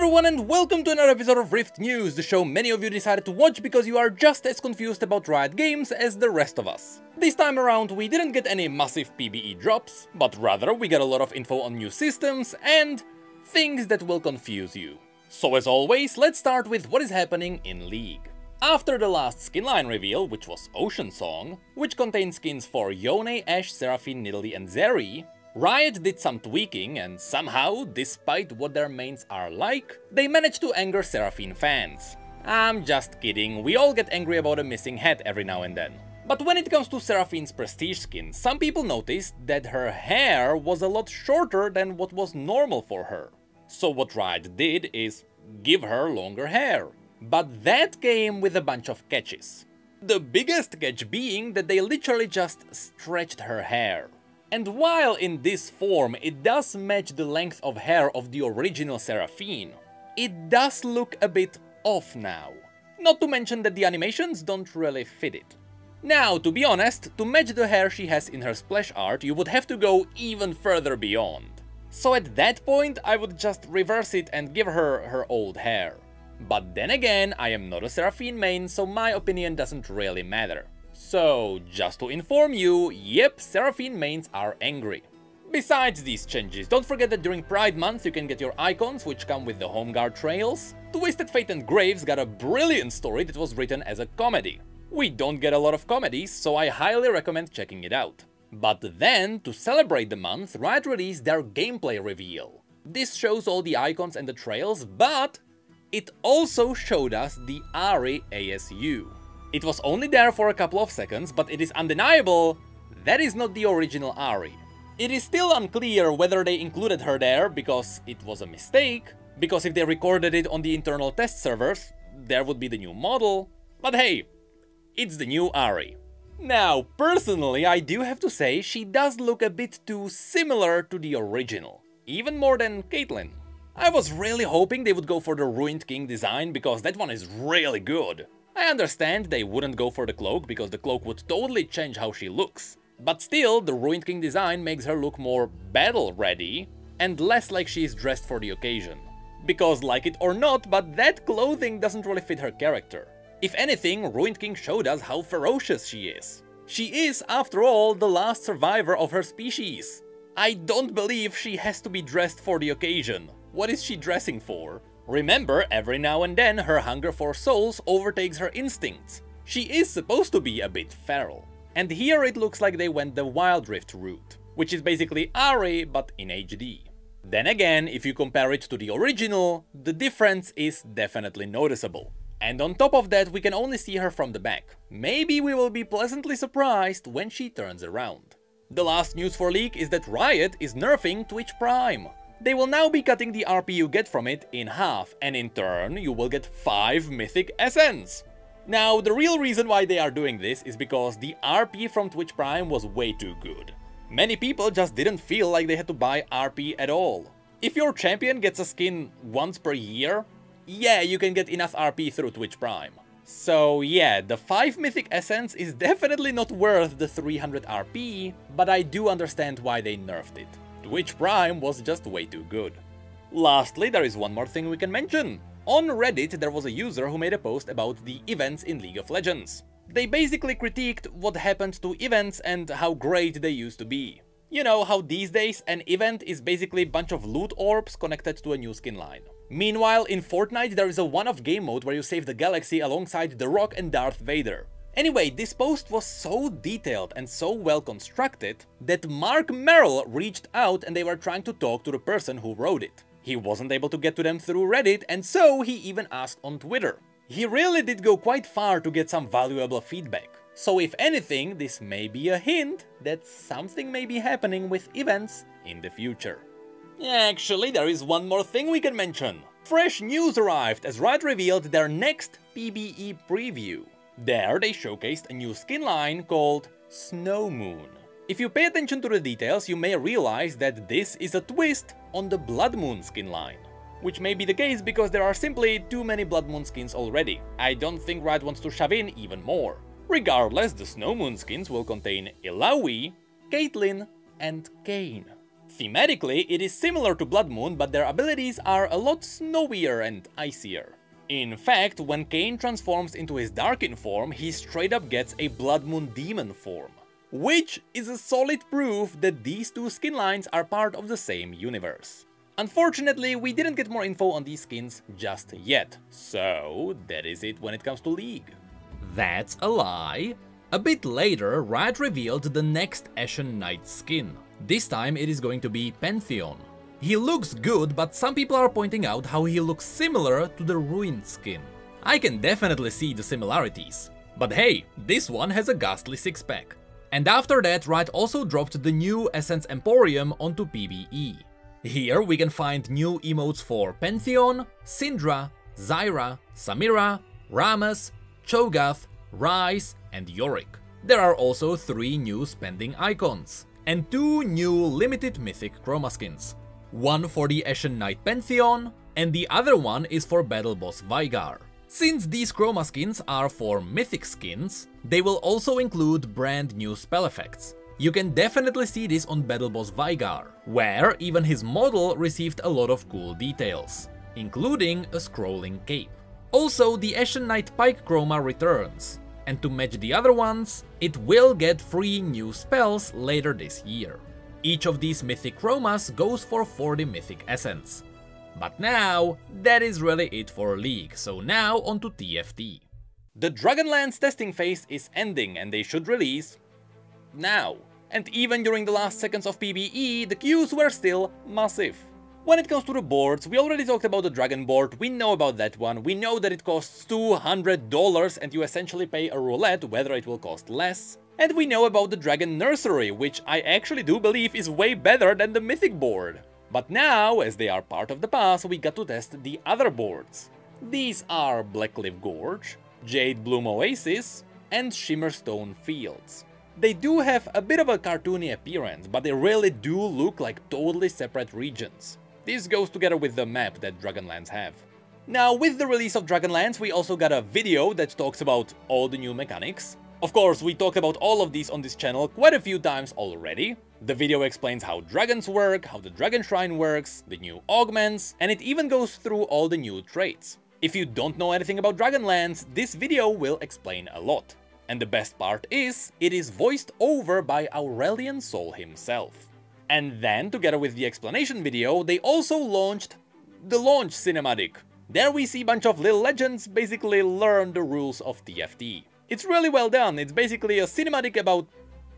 everyone and welcome to another episode of Rift News, the show many of you decided to watch because you are just as confused about Riot Games as the rest of us. This time around we didn't get any massive PvE drops, but rather we got a lot of info on new systems and things that will confuse you. So as always, let's start with what is happening in League. After the last skin line reveal, which was Ocean Song, which contained skins for Yone, Ashe, Seraphine, Nidalee and Zeri, Riot did some tweaking and somehow, despite what their mains are like, they managed to anger Seraphine fans. I'm just kidding, we all get angry about a missing head every now and then. But when it comes to Seraphine's prestige skin, some people noticed that her hair was a lot shorter than what was normal for her. So what Riot did is give her longer hair. But that came with a bunch of catches. The biggest catch being that they literally just stretched her hair. And while in this form it does match the length of hair of the original Seraphine, it does look a bit off now. Not to mention that the animations don't really fit it. Now, to be honest, to match the hair she has in her splash art, you would have to go even further beyond. So at that point, I would just reverse it and give her her old hair. But then again, I am not a Seraphine main, so my opinion doesn't really matter. So, just to inform you, yep, Seraphine mains are angry. Besides these changes, don't forget that during Pride Month you can get your icons, which come with the Home Guard trails. Twisted Fate and Graves got a brilliant story that was written as a comedy. We don't get a lot of comedies, so I highly recommend checking it out. But then, to celebrate the month, Riot released their gameplay reveal. This shows all the icons and the trails, but it also showed us the Ahri ASU. It was only there for a couple of seconds, but it is undeniable that is not the original Ahri. It is still unclear whether they included her there because it was a mistake, because if they recorded it on the internal test servers, there would be the new model, but hey, it's the new Ahri. Now, personally, I do have to say she does look a bit too similar to the original, even more than Caitlyn. I was really hoping they would go for the Ruined King design because that one is really good. I understand they wouldn't go for the cloak because the cloak would totally change how she looks. But still, the Ruined King design makes her look more battle-ready and less like she is dressed for the occasion. Because like it or not, but that clothing doesn't really fit her character. If anything, Ruined King showed us how ferocious she is. She is, after all, the last survivor of her species. I don't believe she has to be dressed for the occasion. What is she dressing for? Remember, every now and then her hunger for souls overtakes her instincts. She is supposed to be a bit feral. And here it looks like they went the Wild Rift route, which is basically Ahri but in HD. Then again, if you compare it to the original, the difference is definitely noticeable. And on top of that, we can only see her from the back. Maybe we will be pleasantly surprised when she turns around. The last news for League is that Riot is nerfing Twitch Prime. They will now be cutting the RP you get from it in half, and in turn you will get 5 Mythic Essence. Now, the real reason why they are doing this is because the RP from Twitch Prime was way too good. Many people just didn't feel like they had to buy RP at all. If your champion gets a skin once per year, yeah, you can get enough RP through Twitch Prime. So yeah, the 5 Mythic Essence is definitely not worth the 300 RP, but I do understand why they nerfed it. Twitch Prime was just way too good. Lastly, there is one more thing we can mention. On Reddit there was a user who made a post about the events in League of Legends. They basically critiqued what happened to events and how great they used to be. You know how these days an event is basically a bunch of loot orbs connected to a new skin line. Meanwhile, in Fortnite there is a one-off game mode where you save the galaxy alongside The Rock and Darth Vader. Anyway, this post was so detailed and so well constructed that Mark Merrill reached out and they were trying to talk to the person who wrote it. He wasn't able to get to them through Reddit, and so he even asked on Twitter. He really did go quite far to get some valuable feedback. So if anything, this may be a hint that something may be happening with events in the future. Actually, there is one more thing we can mention. Fresh news arrived as Riot revealed their next PvE preview. There they showcased a new skin line called Snow Moon. If you pay attention to the details, you may realize that this is a twist on the Blood Moon skin line. Which may be the case because there are simply too many Blood Moon skins already. I don't think Riot wants to shove in even more. Regardless, the Snow Moon skins will contain Illaoi, Caitlyn and Kayn. Thematically, it is similar to Blood Moon, but their abilities are a lot snowier and icier. In fact, when Kain transforms into his Darkin form, he straight up gets a Blood Moon demon form, which is a solid proof that these two skin lines are part of the same universe. Unfortunately, we didn't get more info on these skins just yet, so that is it when it comes to League. That's a lie. A bit later, Riot revealed the next Ashen Knights skin. This time it is going to be Pantheon. He looks good, but some people are pointing out how he looks similar to the Ruined skin. I can definitely see the similarities. But hey, this one has a ghastly six-pack. And after that, Riot also dropped the new Essence Emporium onto PvE. Here we can find new emotes for Pantheon, Syndra, Zyra, Samira, Rammus, Cho'Gath, Ryze, and Yorick. There are also 3 new spending icons, and 2 new limited mythic chroma skins. One for the Ashen Knight Pantheon, and the other one is for Battle Boss Veigar. Since these chroma skins are for mythic skins, they will also include brand new spell effects. You can definitely see this on Battle Boss Veigar, where even his model received a lot of cool details, including a scrolling cape. Also, the Ashen Knight Pike chroma returns, and to match the other ones, it will get 3 new spells later this year. Each of these mythic chromas goes for 40 mythic essence. But now, that is really it for League, so now onto TFT. The Dragonlance testing phase is ending and they should release now. And even during the last seconds of PvE, the queues were still massive. When it comes to the boards, we already talked about the Dragon board, we know about that one, we know that it costs $200 and you essentially pay a roulette whether it will cost less. And we know about the Dragon Nursery, which I actually do believe is way better than the Mythic board. But now, as they are part of the pass, we got to test the other boards. These are Blackcliff Gorge, Jade Bloom Oasis, and Shimmerstone Fields. They do have a bit of a cartoony appearance, but they really do look like totally separate regions. This goes together with the map that Dragonlance have. Now, with the release of Dragonlance, we also got a video that talks about all the new mechanics. Of course, we talked about all of these on this channel quite a few times already. The video explains how dragons work, how the Dragon Shrine works, the new augments, and it even goes through all the new traits. If you don't know anything about Dragonlance, this video will explain a lot. And the best part is, it is voiced over by Aurelion Sol himself. And then, together with the explanation video, they also launched the launch cinematic. There we see a bunch of little legends basically learn the rules of TFT. It's really well done, it's basically a cinematic about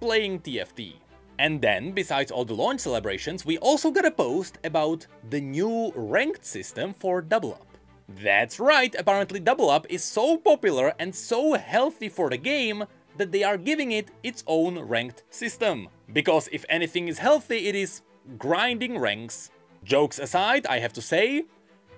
playing TFT. And then, besides all the launch celebrations, we also got a post about the new ranked system for Double Up. That's right, apparently Double Up is so popular and so healthy for the game that they are giving it its own ranked system. Because if anything is healthy, it is grinding ranks. Jokes aside, I have to say,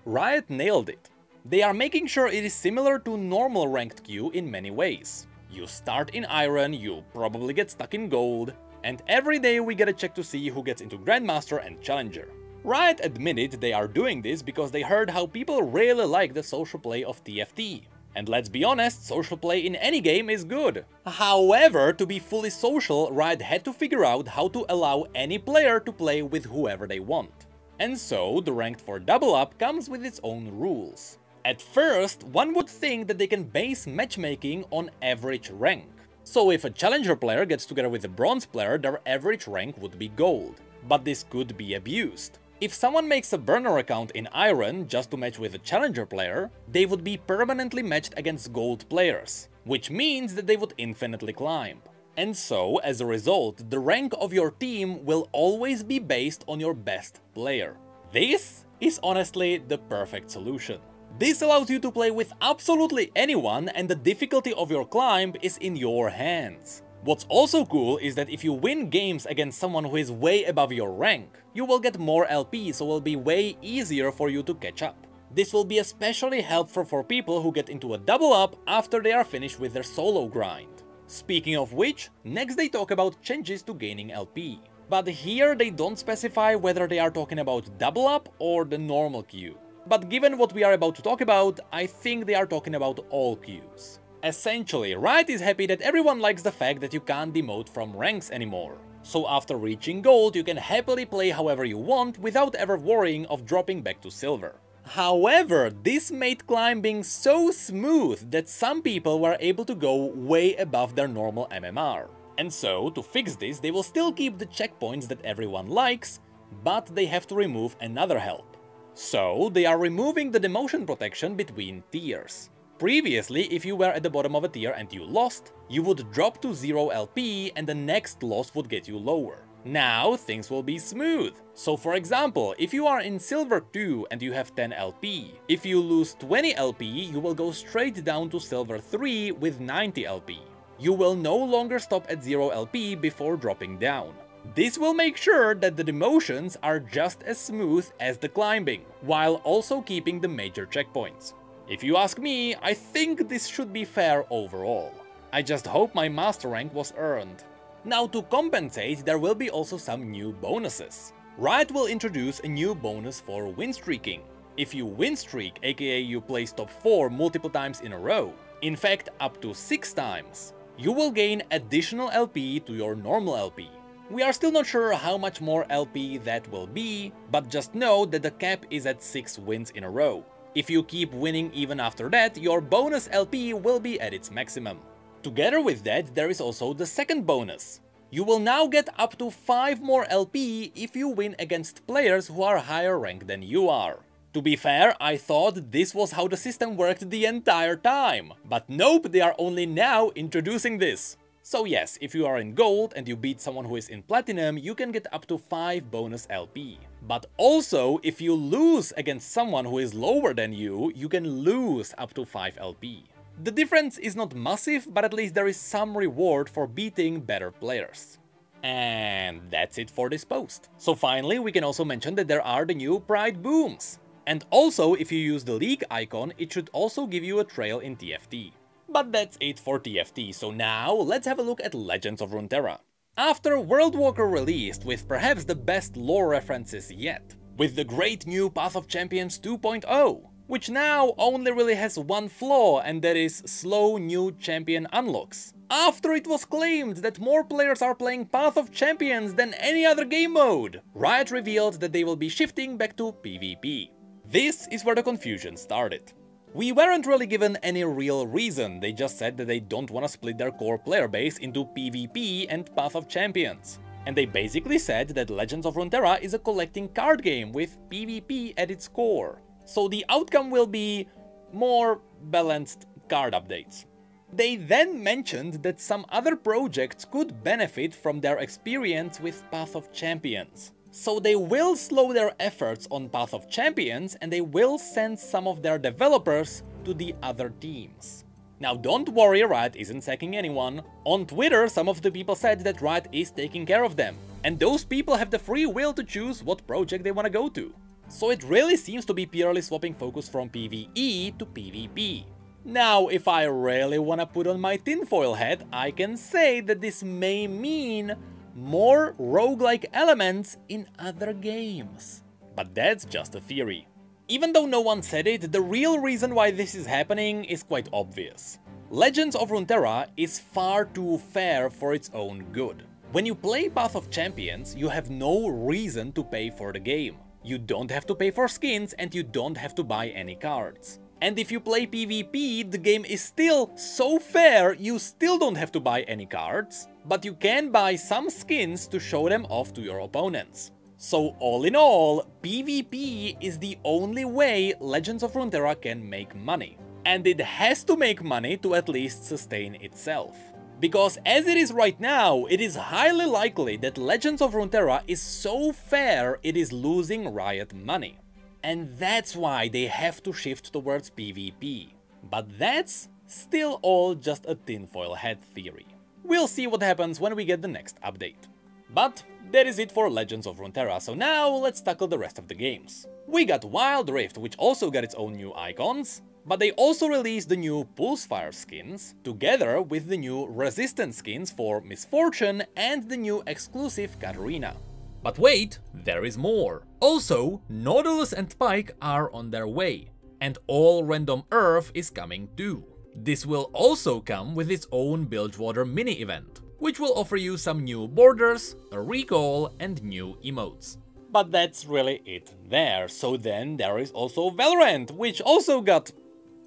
Riot nailed it. They are making sure it is similar to normal ranked queue in many ways. You start in Iron, you probably get stuck in Gold, and every day we get a check to see who gets into Grandmaster and Challenger. Riot admitted they are doing this because they heard how people really like the social play of TFT. And let's be honest, social play in any game is good. However, to be fully social, Riot had to figure out how to allow any player to play with whoever they want. And so, the ranked for Double Up comes with its own rules. At first, one would think that they can base matchmaking on average rank. So if a Challenger player gets together with a Bronze player, their average rank would be Gold. But this could be abused. If someone makes a burner account in Iron just to match with a Challenger player, they would be permanently matched against Gold players, which means that they would infinitely climb. And so, as a result, the rank of your team will always be based on your best player. This is honestly the perfect solution. This allows you to play with absolutely anyone and the difficulty of your climb is in your hands. What's also cool is that if you win games against someone who is way above your rank, you will get more LP, so it will be way easier for you to catch up. This will be especially helpful for people who get into a Double Up after they are finished with their solo grind. Speaking of which, next they talk about changes to gaining LP. But here they don't specify whether they are talking about Double Up or the normal queue. But given what we are about to talk about, I think they are talking about all queues. Essentially, Riot is happy that everyone likes the fact that you can't demote from ranks anymore. So after reaching gold, you can happily play however you want without ever worrying of dropping back to silver. However, this made climbing so smooth that some people were able to go way above their normal MMR. And so, to fix this, they will still keep the checkpoints that everyone likes, but they have to remove another help. So, they are removing the demotion protection between tiers. Previously, if you were at the bottom of a tier and you lost, you would drop to 0 LP and the next loss would get you lower. Now things will be smooth. So for example, if you are in Silver 2 and you have 10 LP, if you lose 20 LP, you will go straight down to Silver 3 with 90 LP. You will no longer stop at 0 LP before dropping down. This will make sure that the demotions are just as smooth as the climbing, while also keeping the major checkpoints. If you ask me, I think this should be fair overall. I just hope my master rank was earned. Now to compensate, there will be also some new bonuses. Riot will introduce a new bonus for win streaking. If you win streak, aka you place top 4 multiple times in a row, in fact up to 6 times, you will gain additional LP to your normal LP. We are still not sure how much more LP that will be, but just know that the cap is at 6 wins in a row. If you keep winning even after that, your bonus LP will be at its maximum. Together with that, there is also the second bonus. You will now get up to 5 more LP if you win against players who are higher ranked than you are. To be fair, I thought this was how the system worked the entire time, but nope, they are only now introducing this. So yes, if you are in gold and you beat someone who is in platinum, you can get up to 5 bonus LP. But also, if you lose against someone who is lower than you, you can lose up to 5 LP. The difference is not massive, but at least there is some reward for beating better players. And that's it for this post. So finally, we can also mention that there are the new Pride Booms. And also, if you use the League icon, it should also give you a trail in TFT. But that's it for TFT, so now let's have a look at Legends of Runeterra. After World Walker released with perhaps the best lore references yet, with the great new Path of Champions 2.0, which now only really has one flaw, and that is slow new champion unlocks. After it was claimed that more players are playing Path of Champions than any other game mode, Riot revealed that they will be shifting back to PvP. This is where the confusion started. We weren't really given any real reason, they just said that they don't want to split their core player base into PvP and Path of Champions. And they basically said that Legends of Runeterra is a collecting card game with PvP at its core. So the outcome will be more balanced card updates. They then mentioned that some other projects could benefit from their experience with Path of Champions. So they will slow their efforts on Path of Champions and they will send some of their developers to the other teams. Now don't worry, Riot isn't sacking anyone. On Twitter, some of the people said that Riot is taking care of them. And those people have the free will to choose what project they want to go to. So it really seems to be purely swapping focus from PvE to PvP. Now, if I really wanna put on my tinfoil hat, I can say that this may mean more roguelike elements in other games. But that's just a theory. Even though no one said it, the real reason why this is happening is quite obvious. Legends of Runeterra is far too fair for its own good. When you play Path of Champions, you have no reason to pay for the game. You don't have to pay for skins and you don't have to buy any cards. And if you play PvP, the game is still so fair, you still don't have to buy any cards, but you can buy some skins to show them off to your opponents. So all in all, PvP is the only way Legends of Runeterra can make money. And it has to make money to at least sustain itself. Because as it is right now, it is highly likely that Legends of Runeterra is so fair it is losing Riot money. And that's why they have to shift towards PvP. But that's still all just a tinfoil hat theory. We'll see what happens when we get the next update. But that is it for Legends of Runeterra, so now let's tackle the rest of the games. We got Wild Rift, which also got its own new icons, but they also released the new Pulsefire skins, together with the new Resistance skins for Misfortune and the new exclusive Katarina. But wait, there is more. Also, Nautilus and Pike are on their way, and All Random Earth is coming too. This will also come with its own Bilgewater mini-event. which will offer you some new borders, a recall, and new emotes. But that's really it there. So then there is also Valorant, which also got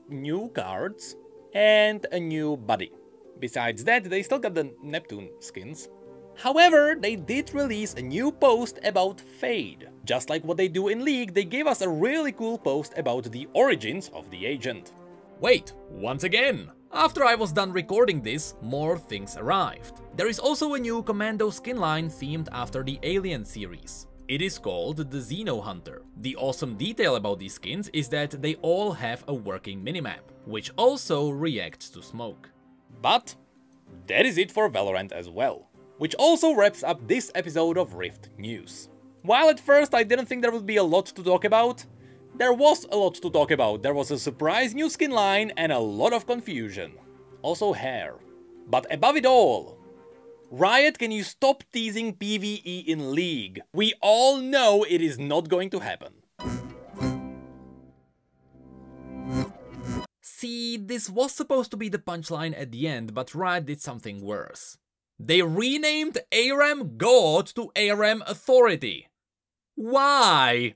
new cards and a new body. Besides that, they still got the Neptune skins. However, they did release a new post about Fade. Just like what they do in League, they gave us a really cool post about the origins of the agent. Wait, once again! After I was done recording this, more things arrived. There is also a new Commando skin line themed after the Alien series. It is called the Xeno Hunter. The awesome detail about these skins is that they all have a working minimap, which also reacts to smoke. But that is it for Valorant as well, which also wraps up this episode of Rift News. While at first I didn't think there would be a lot to talk about, there was a lot to talk about. There was a surprise new skin line and a lot of confusion. Also hair. But above it all, Riot, can you stop teasing PvE in League? We all know it is not going to happen. See, this was supposed to be the punchline at the end, but Riot did something worse. They renamed ARAM God to ARAM Authority. Why?